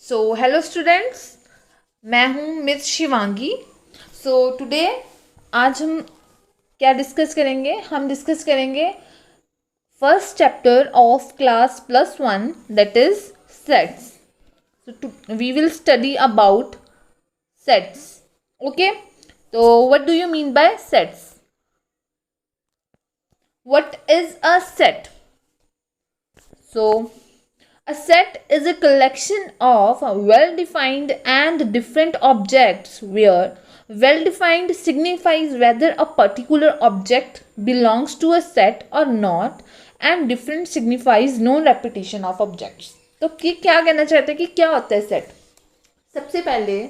So hello students, मैं हूँ miss Shivangi. Today आज हम क्या डिस्कस करेंगे? हम डिस्कस करेंगे first chapter of class +1, that is sets. We will study about sets. Okay, तो what do you mean by sets? What is a set? So a set is a collection of well-defined and different objects where well-defined signifies whether a particular object belongs to a set or not and different signifies no repetition of objects. तो क्या कहना चाहते हैं कि क्या होता है set? सबसे पहले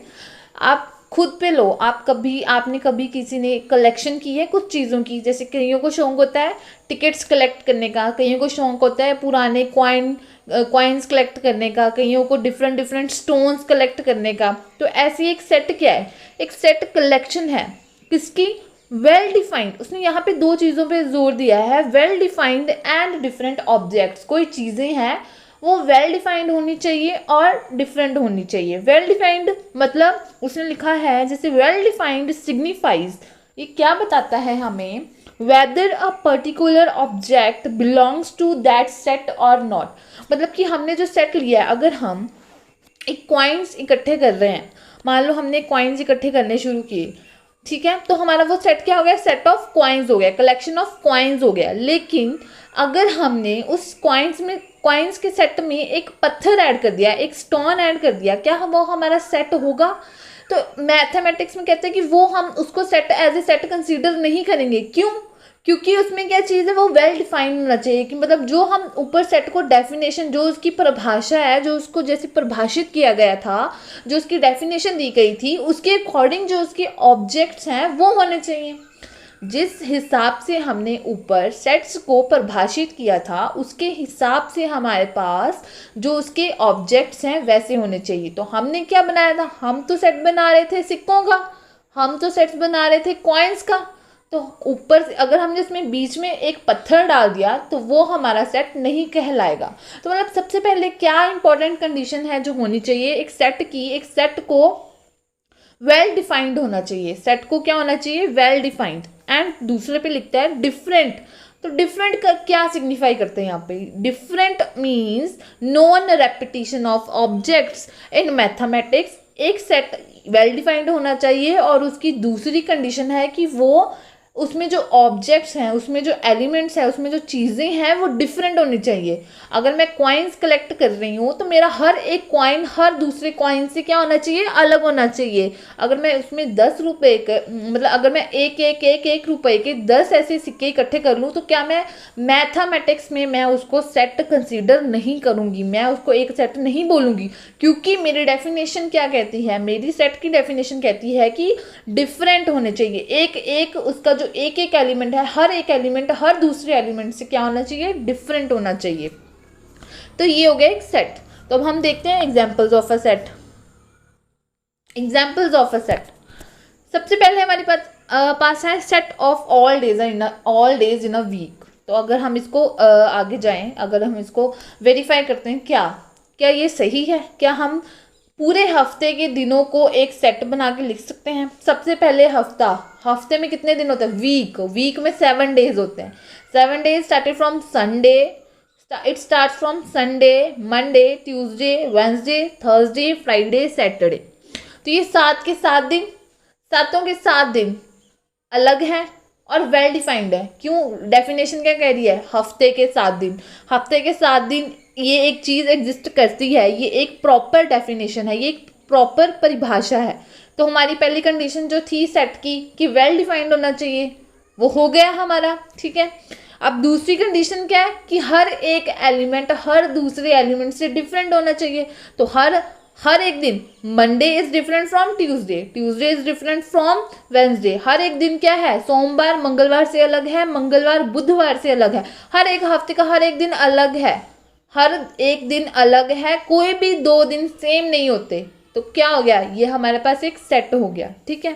आप खुद पे लो। आपने कभी किसी ने कलेक्शन की है कुछ चीज़ों की? जैसे कईयों को शौक होता है टिकट्स कलेक्ट करने का, कईयों को शौक होता है पुराने कॉइन्स कलेक्ट करने का, कईयों को डिफरेंट स्टोन्स कलेक्ट करने का। तो ऐसी एक सेट क्या है? एक सेट कलेक्शन है किसकी? Well defined. उसने यहाँ पे दो चीज़ों पे जोर दिया है, well defined and different objects. कोई चीज़ें हैं वो वेल डिफाइंड होनी चाहिए और डिफरेंट होनी चाहिए। वेल डिफाइंड मतलब उसने लिखा है जैसे वेल डिफाइंड सिग्निफाइज, ये क्या बताता है हमें? Whether a particular object belongs to that set और नॉट। मतलब कि हमने जो सेट लिया है, अगर हम एक कॉइन्स इकट्ठे कर रहे हैं, मान लो हमने कॉइन्स इकट्ठे करने शुरू किए, ठीक है, तो हमारा वो सेट क्या हो गया? सेट ऑफ कॉइन्स हो गया, कलेक्शन ऑफ कॉइन्स हो गया। लेकिन अगर हमने उस कॉइन्स के सेट में एक पत्थर ऐड कर दिया, एक स्टोन ऐड कर दिया, क्या वो हमारा सेट होगा? तो मैथमेटिक्स में कहते हैं कि वो हम उसको set as a set consider नहीं करेंगे। क्यों? क्योंकि उसमें क्या चीज़ है, वो वेल डिफाइंड होना चाहिए। कि मतलब जो हम ऊपर सेट को डेफिनेशन, जो उसकी परिभाषा है, जो उसको जैसे परिभाषित किया गया था, जो उसकी डेफिनेशन दी गई थी, उसके अकॉर्डिंग जो उसके ऑब्जेक्ट्स हैं वो होने चाहिए। जिस हिसाब से हमने ऊपर सेट्स को परिभाषित किया था, उसके हिसाब से हमारे पास जो उसके ऑब्जेक्ट्स हैं वैसे होने चाहिए। तो हमने क्या बनाया था? हम तो सेट बना रहे थे सिक्कों का, हम तो सेट्स बना रहे थे कॉइन्स का। तो ऊपर से अगर हमने इसमें बीच में एक पत्थर डाल दिया तो वो हमारा सेट नहीं कहलाएगा। तो मतलब सबसे पहले क्या इंपॉर्टेंट कंडीशन है जो होनी चाहिए एक सेट की? एक सेट को वेल डिफाइंड होना चाहिए। सेट को क्या होना चाहिए? Well defined. एंड दूसरे पे लिखता है डिफरेंट। तो डिफरेंट का क्या सिग्निफाई करते हैं यहाँ पे? Different means non repetition of objects in mathematics. एक सेट वेल डिफाइंड होना चाहिए और उसकी दूसरी कंडीशन है कि वो उसमें जो ऑब्जेक्ट्स हैं, उसमें जो एलिमेंट्स हैं, उसमें जो चीज़ें हैं वो डिफरेंट होनी चाहिए। अगर मैं कॉइन्स कलेक्ट कर रही हूँ तो मेरा हर एक कॉइन हर दूसरे कॉइन से क्या होना चाहिए? अलग होना चाहिए। अगर मैं उसमें 10 रुपये के, मतलब अगर मैं एक रुपये के 10 ऐसे सिक्के इकट्ठे कर लूँ तो क्या मैं मैथमेटिक्स में मैं उसको सेट कंसीडर नहीं करूँगी, मैं उसको एक सेट नहीं बोलूँगी। क्योंकि मेरी डेफिनेशन क्या कहती है? मेरी सेट की डेफिनेशन कहती है कि डिफरेंट होने चाहिए। एक उसका जो एक एलिमेंट है, हर एक एलिमेंट हर दूसरे एलिमेंट से क्या होना चाहिए? डिफरेंट होना चाहिए। तो ये हो गया एक सेट। तो अब हम देखते हैं examples of a set. Examples of a set, सबसे पहले हमारे पास है set of all days in a week. तो अगर हम इसको आगे जाएं, अगर हम इसको वेरीफाई करते हैं, क्या ये सही है? क्या हम पूरे हफ्ते के दिनों को एक सेट बना के लिख सकते हैं? सबसे पहले हफ्ते में कितने दिन होते हैं? वीक में 7 डेज होते हैं। 7 days started from Sunday, it start from Sunday, Monday, Tuesday, Wednesday, Thursday, Friday, Saturday. तो ये 7 के 7 दिन, 7 के 7 दिन अलग है और वेल डिफाइंड है। क्यों? डेफिनेशन क्या कह रही है? हफ्ते के 7 दिन। हफ्ते के 7 दिन ये एक चीज़ एग्जिस्ट करती है, ये एक प्रॉपर डेफिनेशन है, ये एक प्रॉपर परिभाषा है। तो हमारी पहली कंडीशन जो थी सेट की कि वेल डिफाइंड होना चाहिए, वो हो गया हमारा, ठीक है। अब दूसरी कंडीशन क्या है? कि हर एक एलिमेंट हर दूसरे एलिमेंट से डिफरेंट होना चाहिए। तो हर एक दिन, Monday is different from Tuesday, Tuesday is different from Wednesday. हर एक दिन क्या है? सोमवार मंगलवार से अलग है, मंगलवार बुधवार से अलग है। हर एक हफ्ते का हर एक दिन अलग है, हर एक दिन अलग है, कोई भी 2 दिन सेम नहीं होते। तो क्या हो गया? ये हमारे पास एक सेट हो गया, ठीक है।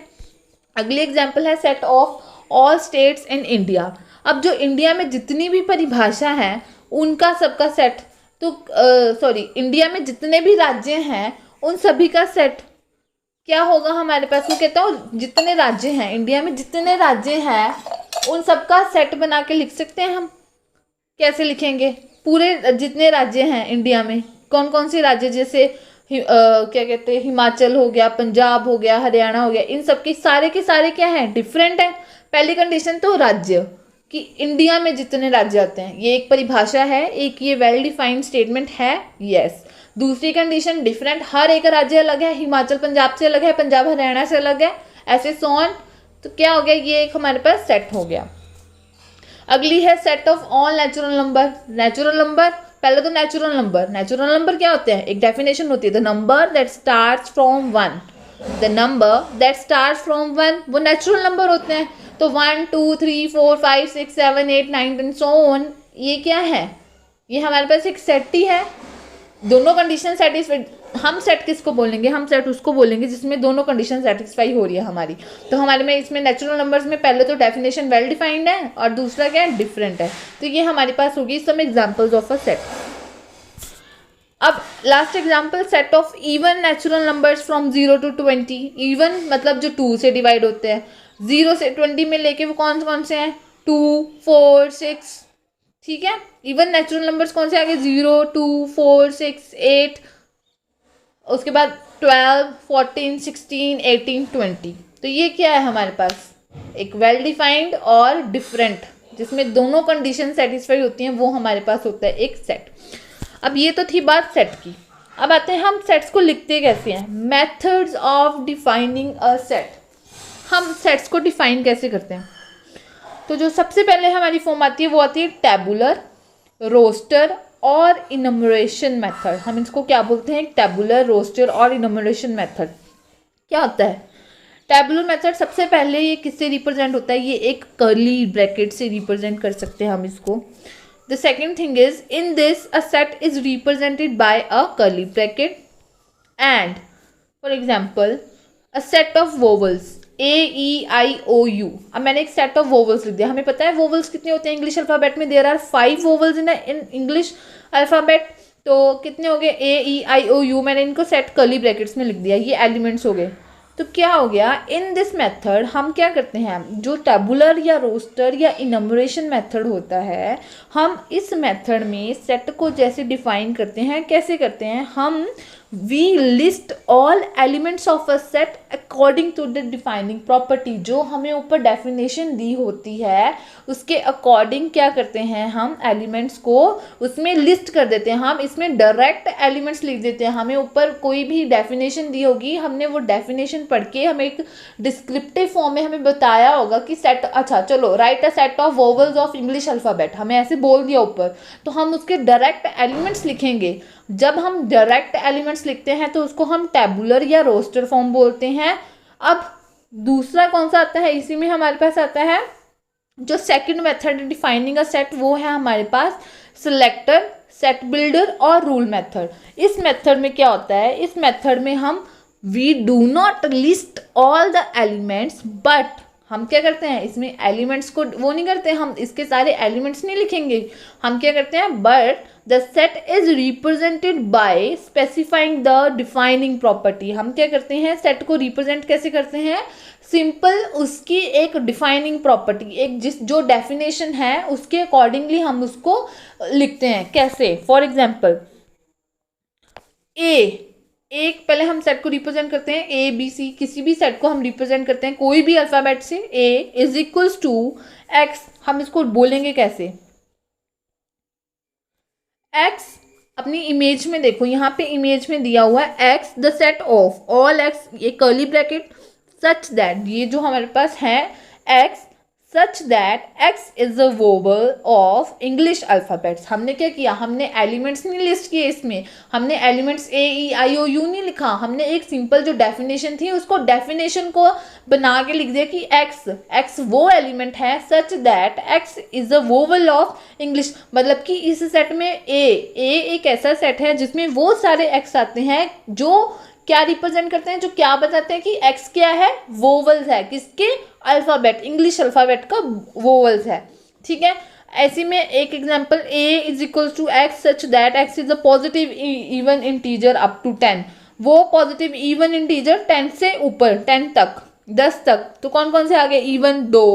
अगली एग्जाम्पल है set of all states in India. अब जो इंडिया में जितनी भी परिभाषा है उनका सबका सेट, तो इंडिया में जितने भी राज्य हैं उन सभी का सेट क्या होगा हमारे पास, वो कहता हूँ जितने राज्य हैं इंडिया में, जितने राज्य हैं उन सबका सेट बना के लिख सकते हैं हम। कैसे लिखेंगे? पूरे जितने राज्य हैं इंडिया में, कौन कौन से राज्य, जैसे क्या कहते हैं, हिमाचल हो गया, पंजाब हो गया, हरियाणा हो गया, इन सब के सारे क्या है, डिफरेंट है। पहली कंडीशन तो राज्य कि इंडिया में जितने राज्य आते हैं, ये एक परिभाषा है, एक ये वेल डिफाइंड स्टेटमेंट है, यस। दूसरी कंडीशन डिफरेंट, हर एक राज्य अलग है, हिमाचल पंजाब से अलग है, पंजाब हरियाणा से अलग है, ऐसे सोन। तो क्या हो गया, ये एक हमारे पास सेट हो गया। अगली है set of all natural number. Natural number, पहले तो नेचुरल नंबर क्या होते हैं, एक डेफिनेशन होती है, the number that starts from one. The number that starts from one, वो नेचुरल नंबर होते हैं। तो 1 2 3 4 5 6 7 8 9 10 सो ऑन, ये क्या है, ये हमारे पास एक सेट ही है। दोनों कंडीशन सेटिस्फाइड, हम सेट किसको बोलेंगे, हम सेट उसको बोलेंगे जिसमें दोनों कंडीशन सेटिस्फाई हो रही है हमारी। तो हमारे में इसमें नेचुरल नंबर्स में पहले तो डेफिनेशन वेल डिफाइंड है और दूसरा क्या है, डिफरेंट है। तो ये हमारे पास होगी some examples of a set. अब last example, set of even natural numbers from 0 to 20। इवन मतलब जो 2 से डिवाइड होते हैं, 0 से 20 में लेके वो कौन कौन से हैं, 2 4 6, ठीक है। इवन नेचुरल नंबर्स कौन से आ गए, 0 2 4 6 8, उसके बाद 12 14 16 18 20। तो ये क्या है हमारे पास, एक वेल डिफाइंड और डिफरेंट, जिसमें दोनों कंडीशन सेटिस्फाई होती हैं, वो हमारे पास होता है एक सेट। अब ये तो थी बात सेट की। अब आते हैं हम सेट्स को लिखते कैसे हैं, methods of defining a set. हम सेट्स को डिफाइन कैसे करते हैं? तो जो सबसे पहले हमारी फॉर्म आती है वो आती है टैबुलर, रोस्टर और इनमरेशन मेथड। हम इसको क्या बोलते हैं, टैबुलर, रोस्टर और इनमरेशन मेथड। क्या होता है टैबुलर मेथड? सबसे पहले ये किससे रिप्रेजेंट होता है, ये एक कर्ली ब्रैकेट से रिप्रेजेंट कर सकते हैं हम इसको। The second thing is, in this a set is represented by a curly bracket and for example a set of vowels A E I O U। अब मैंने एक सेट ऑफ वोवल्स लिख दिया। हमें पता है वोवल्स कितने होते हैं इंग्लिश अल्फाबेट में, there are 5 vowels in English alphabet. तो कितने हो गए, A E I O U, मैंने इनको सेट कर्ली ब्रैकेट्स में लिख दिया, ये एलिमेंट्स हो गए। तो क्या हो गया, इन दिस मेथड हम क्या करते हैं, जो टैबुलर या रोस्टर या इनमरेशन मेथड होता है, हम इस मेथड में सेट को जैसे डिफाइन करते हैं, कैसे करते हैं हम, we list all elements of a set according to the defining property. जो हमें ऊपर डेफिनेशन दी होती है उसके अकॉर्डिंग क्या करते हैं, हम एलिमेंट्स को उसमें लिस्ट कर देते हैं। हम इसमें डायरेक्ट एलिमेंट्स लिख देते हैं। हमें ऊपर कोई भी डेफिनेशन दी होगी, हमने वो डेफिनेशन पढ़ के हमें एक डिस्क्रिप्टिव फॉर्म में हमें बताया होगा कि सेट, अच्छा चलो right a set of vowels of English alphabet, हमें ऐसे बोल दिया ऊपर, तो हम उसके डायरेक्ट एलिमेंट्स लिखेंगे। जब हम डायरेक्ट एलिमेंट्स लिखते हैं तो उसको हम टैबुलर या रोस्टर फॉर्म बोलते हैं। अब दूसरा कौन सा आता है, इसी में हमारे पास आता है जो second method defining a set, वो है हमारे पास सिलेक्टर, सेट बिल्डर और रूल मेथड। इस मेथड में क्या होता है, इस मेथड में हम we do not list all the elements, but हम क्या करते हैं, इसमें एलिमेंट्स को वो नहीं करते, हम इसके सारे एलिमेंट्स नहीं लिखेंगे। हम क्या करते हैं, but the set is represented by specifying the defining property. हम क्या करते हैं, सेट को रिप्रेजेंट कैसे करते हैं, सिंपल उसकी एक डिफाइनिंग प्रॉपर्टी, एक जो डेफिनेशन है उसके अकॉर्डिंगली हम उसको लिखते हैं। कैसे, फॉर एग्जाम्पल एक पहले हम सेट को रिप्रेजेंट करते हैं, ए बी सी, किसी भी सेट को हम रिप्रेजेंट करते हैं कोई भी अल्फाबेट से, ए इज इक्वल्स टू एक्स। हम इसको बोलेंगे कैसे, एक्स, अपनी इमेज में देखो, यहाँ पे इमेज में दिया हुआ है x the set of all x, ये कर्ली ब्रैकेट, सच दैट, ये जो हमारे पास है x, such that X is a vowel of English alphabets. हमने क्या किया, हमने एलिमेंट्स नहीं लिस्ट किए, इसमें हमने elements A E I O you नहीं लिखा, हमने एक सिंपल जो डेफिनेशन थी उसको डेफिनेशन को बना के लिख दिया कि एक्स वो एलिमेंट है सच that X is a vowel of English. मतलब कि इस सेट में ए एक ऐसा सेट है जिसमें वो सारे एक्स आते हैं जो क्या रिप्रेजेंट करते हैं, जो क्या बताते हैं कि एक्स क्या है, वोवल्स है, किसके, अल्फाबेट, इंग्लिश अल्फाबेट का वोवल्स है, ठीक है। ऐसे में एक example, a is equal to X such that X is a positive even integer up to 10। वो पॉजिटिव इवन इंटीजर 10 से ऊपर, 10 तक, 10 तक, तो कौन कौन से आ गए? इवन 2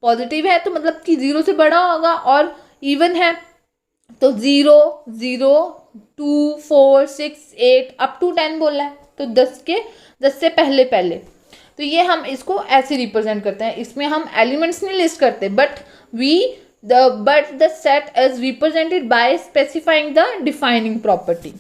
पॉजिटिव है तो मतलब कि 0 से बड़ा होगा, और इवन है तो 0, 0, 2, 4, 6, 8 अप टू 10 बोला है, तो 10 से पहले पहले। तो ये हम इसको ऐसे रिप्रेजेंट करते हैं, इसमें हम एलिमेंट्स नहीं लिस्ट करते, but the set is represented by specifying the defining property.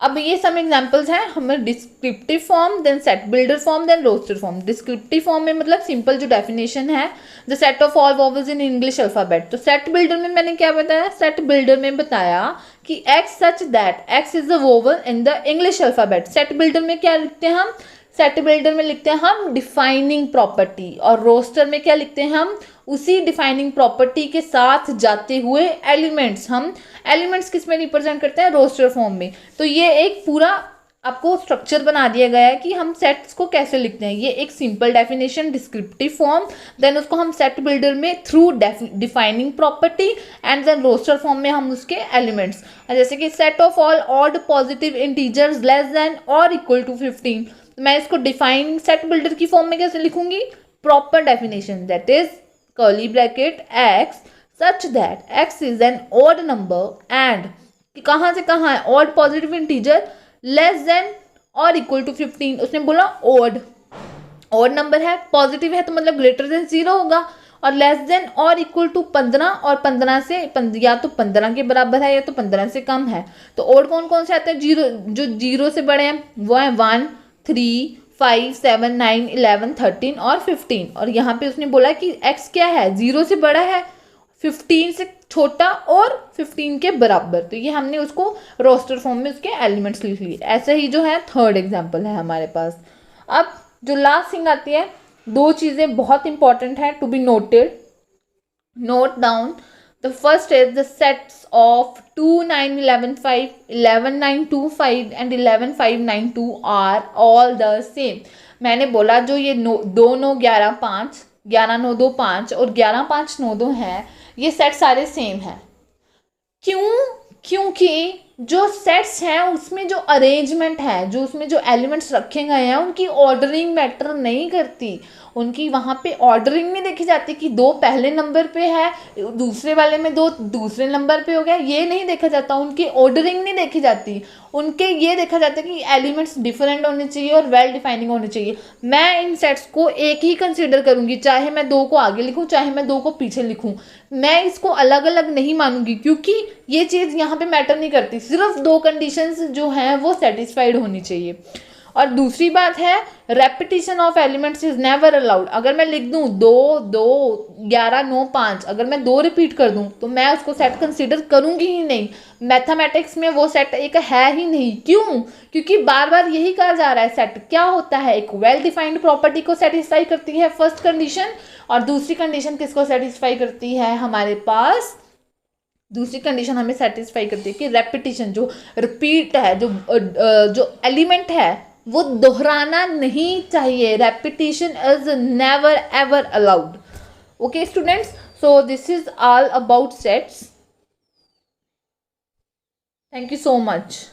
अब ये सम एग्जांपल्स हैं हमें descriptive form, then set builder form, then roster form. Descriptive form में मतलब सिंपल जो डेफिनेशन है, the set of all vowels in English alphabet. तो set builder में मैंने क्या बताया? सेट बिल्डर में बताया कि X such that X is the vowel in the English alphabet. Set builder में क्या लिखते हैं हम? सेट बिल्डर में लिखते हैं हम डिफाइनिंग प्रॉपर्टी, और रोस्टर में क्या लिखते हैं हम? उसी डिफाइनिंग प्रॉपर्टी के साथ जाते हुए एलिमेंट्स। हम एलिमेंट्स किस में रिप्रेजेंट करते हैं? रोस्टर फॉर्म में। तो ये एक पूरा आपको स्ट्रक्चर बना दिया गया है कि हम सेट्स को कैसे लिखते हैं। ये एक simple definition, descriptive form, then उसको हम सेट बिल्डर में through defining property, and then roster form में हम उसके एलिमेंट्स, जैसे कि set of all odd positive integers less than और इक्वल टू 15। मैं इसको डिफाइन सेट बिल्डर की फॉर्म में कैसे लिखूंगी? Proper definition, that is curly bracket x such that x is an odd number and कहाँ से कहाँ है? odd positive integer less than और equal to 15। उसने बोला odd नंबर है, पॉजिटिव है तो मतलब ग्रेटर देन 0 होगा, और लेस देन और इक्वल टू 15, और 15 से या तो 15 के बराबर है या तो 15 से कम है। तो odd कौन कौन से आते हैं? जो 0 से बड़े हैं वो है 1, 3, 5, 7, 9, 11, 13 और 15। और यहाँ पे उसने बोला कि x क्या है? 0 से बड़ा है, 15 से छोटा और 15 के बराबर। तो ये हमने उसको रोस्टर फॉर्म में उसके एलिमेंट्स लिख लिए। ऐसे ही जो है थर्ड एग्जांपल है हमारे पास। अब जो लास्ट थिंग आती है, दो चीज़ें बहुत इंपॉर्टेंट है to be noted, note down. The first is the sets of 2, 9, 11, 5, 11, 9, 2, 5 and 11, 5, 9, 2 are all the same। मैंने बोला जो ये 2, 9, 11, 5, 11, 9, 2, 5 और 11, 5, 9, 2 हैं, ये सेट सारे सेम हैं। क्यों? क्योंकि जो सेट्स हैं उसमें जो अरेंजमेंट है, जो उसमें जो एलिमेंट्स रखे गए हैं, उनकी ऑर्डरिंग मैटर नहीं करती। उनकी वहाँ पे ऑर्डरिंग नहीं देखी जाती कि 2 पहले नंबर पे है, दूसरे वाले में 2 दूसरे नंबर पे हो गया, ये नहीं देखा जाता। उनकी ऑर्डरिंग नहीं देखी जाती, उनके ये देखा जाता है कि एलिमेंट्स डिफरेंट होने चाहिए और वेल डिफाइनिंग होने चाहिए। मैं इन सेट्स को एक ही कंसिडर करूँगी, चाहे मैं 2 को आगे लिखूँ चाहे मैं 2 को पीछे लिखूँ। मैं इसको अलग अलग नहीं मानूंगी, क्योंकि ये चीज़ यहाँ पे मैटर नहीं करती। सिर्फ 2 कंडीशंस जो हैं वो सेटिस्फाइड होनी चाहिए। और दूसरी बात है, repetition of elements is never allowed. अगर मैं लिख दूं 2, 2, 11, 9, 5, अगर मैं 2 रिपीट कर दूं तो मैं उसको सेट कंसीडर करूंगी ही नहीं। मैथमेटिक्स में वो सेट एक है ही नहीं। क्यों? क्योंकि बार बार यही कहा जा रहा है, सेट क्या होता है? एक वेल डिफाइंड प्रॉपर्टी को सेटिस्फाई करती है फर्स्ट कंडीशन, और दूसरी कंडीशन किसको सेटिस्फाई करती है? हमारे पास दूसरी कंडीशन हमें सेटिस्फाई करती है कि रेपिटेशन, जो रिपीट है, जो एलिमेंट है वो दोहराना नहीं चाहिए। Repetition is never ever allowed. Okay students, so this is all about sets. Thank you so much.